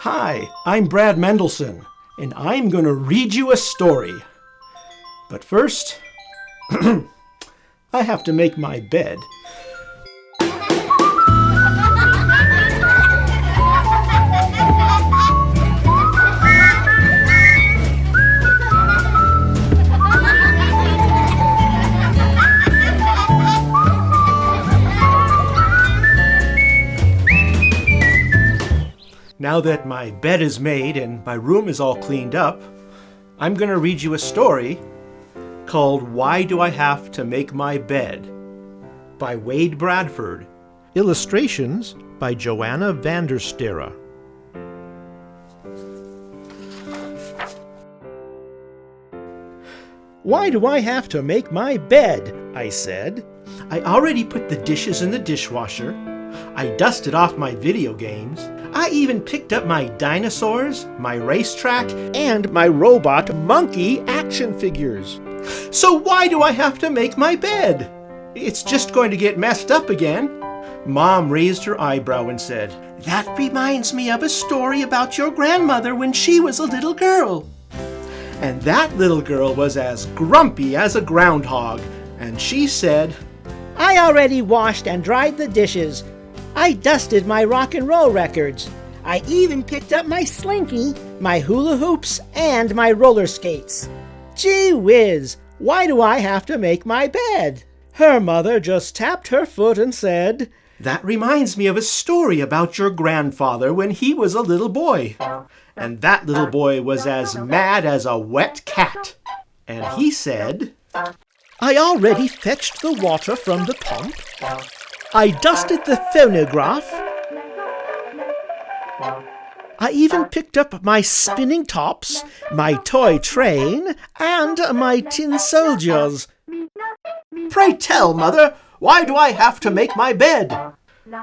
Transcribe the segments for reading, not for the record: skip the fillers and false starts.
Hi, I'm Brad Mendelson, and I'm going to read you a story. But first, I have to make my bed. Now that my bed is made and my room is all cleaned up, I'm going to read you a story called Why Do I Have to Make My Bed? By Wade Bradford. Illustrations by Joanna Vanderstera. Why do I have to make my bed? I said. I already put the dishes in the dishwasher. I dusted off my video games. I even picked up my dinosaurs, my racetrack, and my robot monkey action figures. So why do I have to make my bed? It's just going to get messed up again. Mom raised her eyebrow and said, "That reminds me of a story about your grandmother when she was a little girl." And that little girl was as grumpy as a groundhog, and she said, "I already washed and dried the dishes. I dusted my rock and roll records. I even picked up my slinky, my hula hoops, and my roller skates. Gee whiz, why do I have to make my bed?" Her mother just tapped her foot and said, "That reminds me of a story about your grandfather when he was a little boy. And that little boy was as mad as a wet cat. And he said, I already fetched the water from the pump. I dusted the phonograph. I even picked up my spinning tops, my toy train, and my tin soldiers. Pray tell, Mother, why do I have to make my bed?"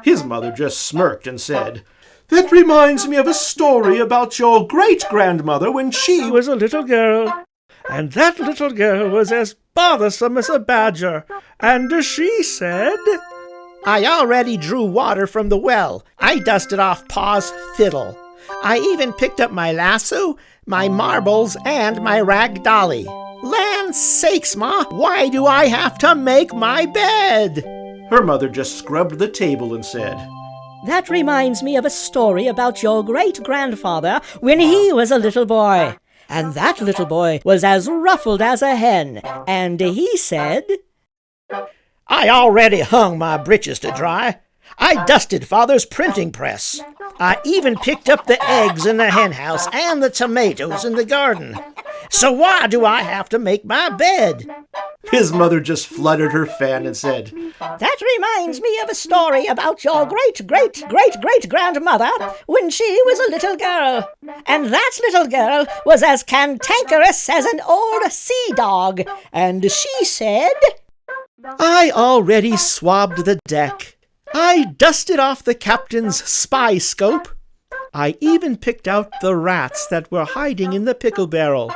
His mother just smirked and said, "That reminds me of a story about your great-grandmother when she was a little girl. And that little girl was as bothersome as a badger. And she said, I already drew water from the well. I dusted off Pa's fiddle. I even picked up my lasso, my marbles, and my rag dolly. Land sakes, Ma, why do I have to make my bed?" Her mother just scrubbed the table and said, "That reminds me of a story about your great-grandfather when he was a little boy. And that little boy was as ruffled as a hen. And he said, I already hung my breeches to dry. I dusted Father's printing press. I even picked up the eggs in the hen house and the tomatoes in the garden. So why do I have to make my bed?" His mother just fluttered her fan and said, "That reminds me of a story about your great-great-great-great-grandmother when she was a little girl. And that little girl was as cantankerous as an old sea dog. And she said, I already swabbed the deck. I dusted off the captain's spy scope. I even picked out the rats that were hiding in the pickle barrel.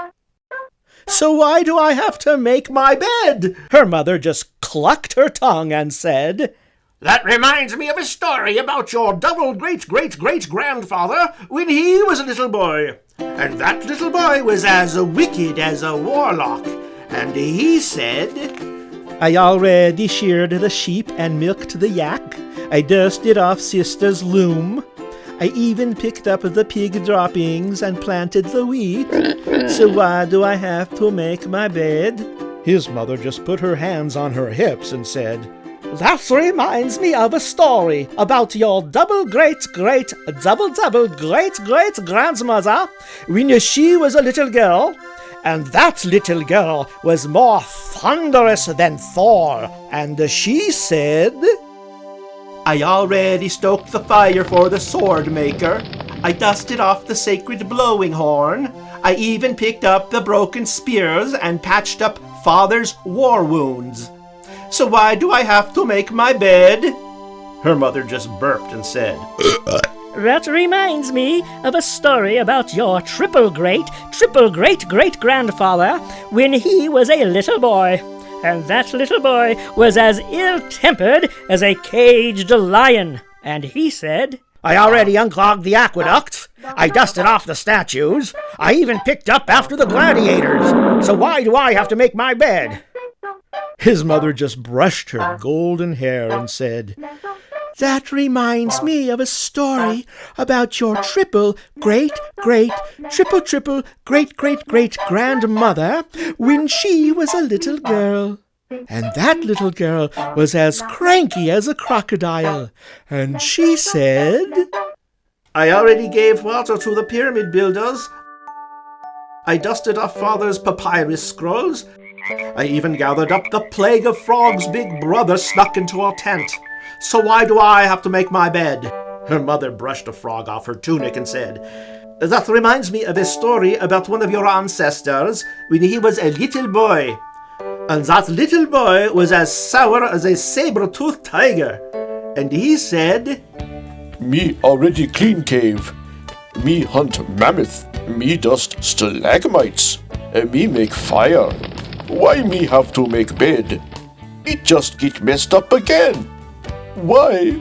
So why do I have to make my bed?" Her mother just clucked her tongue and said, "That reminds me of a story about your double great-great-great-grandfather when he was a little boy. And that little boy was as wicked as a warlock. And he said, I already sheared the sheep and milked the yak. I dusted off Sister's loom. I even picked up the pig droppings and planted the wheat. So why do I have to make my bed?" His mother just put her hands on her hips and said, "That reminds me of a story about your double-great-great-double-double-great-great-grandmother when she was a little girl. And that little girl was more thunderous than Thor. And she said, I already stoked the fire for the sword maker. I dusted off the sacred blowing horn. I even picked up the broken spears and patched up Father's war wounds. So why do I have to make my bed?" Her mother just burped and said, "That reminds me of a story about your triple-great-great-grandfather when he was a little boy. And that little boy was as ill-tempered as a caged lion. And he said, I already unclogged the aqueduct. I dusted off the statues. I even picked up after the gladiators. So why do I have to make my bed?" His mother just brushed her golden hair and said, "That reminds me of a story about your triple great grandmother when she was a little girl. And that little girl was as cranky as a crocodile. And she said, 'I already gave water to the pyramid builders. I dusted off Father's papyrus scrolls. I even gathered up the plague of frogs Big Brother snuck into our tent. So why do I have to make my bed?'" Her mother brushed a frog off her tunic and said, "That reminds me of a story about one of your ancestors when he was a little boy. And that little boy was as sour as a saber-toothed tiger. And he said, 'Me already clean cave. Me hunt mammoth. Me dust stalagmites. Me make fire. Why me have to make bed? It just get messed up again. Why?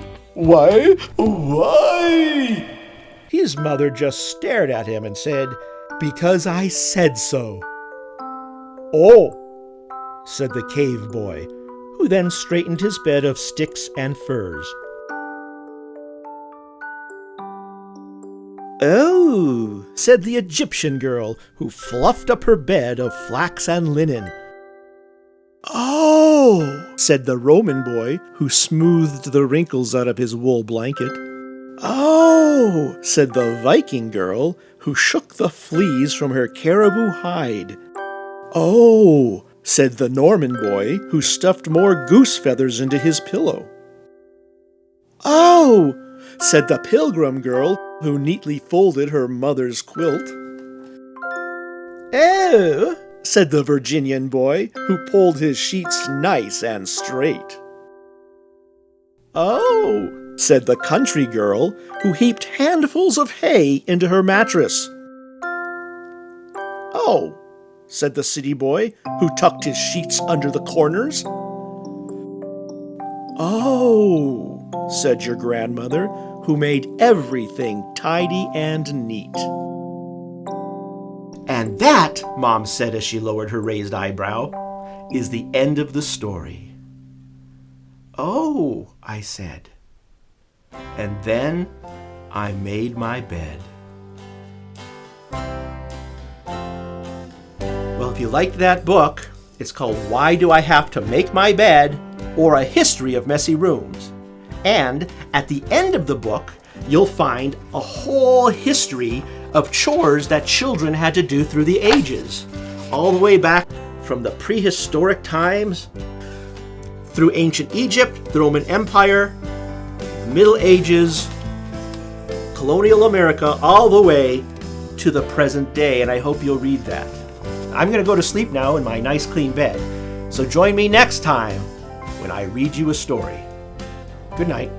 His mother just stared at him and said, "Because I said so." "Oh," said the cave boy, who then straightened his bed of sticks and furs. "Oh," said the Egyptian girl, who fluffed up her bed of flax and linen. "Oh," said the Roman boy, who smoothed the wrinkles out of his wool blanket. "Oh," said the Viking girl, who shook the fleas from her caribou hide. "Oh," said the Norman boy, who stuffed more goose feathers into his pillow. "Oh," said the Pilgrim girl, who neatly folded her mother's quilt. "Oh," said the Virginian boy, who pulled his sheets nice and straight. "Oh," said the country girl, who heaped handfuls of hay into her mattress. "Oh," said the city boy, who tucked his sheets under the corners. "Oh," said your grandmother, who made everything tidy and neat. "And that," Mom said as she lowered her raised eyebrow, "is the end of the story." "Oh," I said. And then I made my bed. Well, if you liked that book, it's called Why Do I Have to Make My Bed? Or A History of Messy Rooms. And at the end of the book, you'll find a whole history of chores that children had to do through the ages, all the way back from the prehistoric times, through ancient Egypt, the Roman Empire, the Middle Ages, colonial America, all the way to the present day, and I hope you'll read that. I'm going to go to sleep now in my nice clean bed, so join me next time when I read you a story. Good night.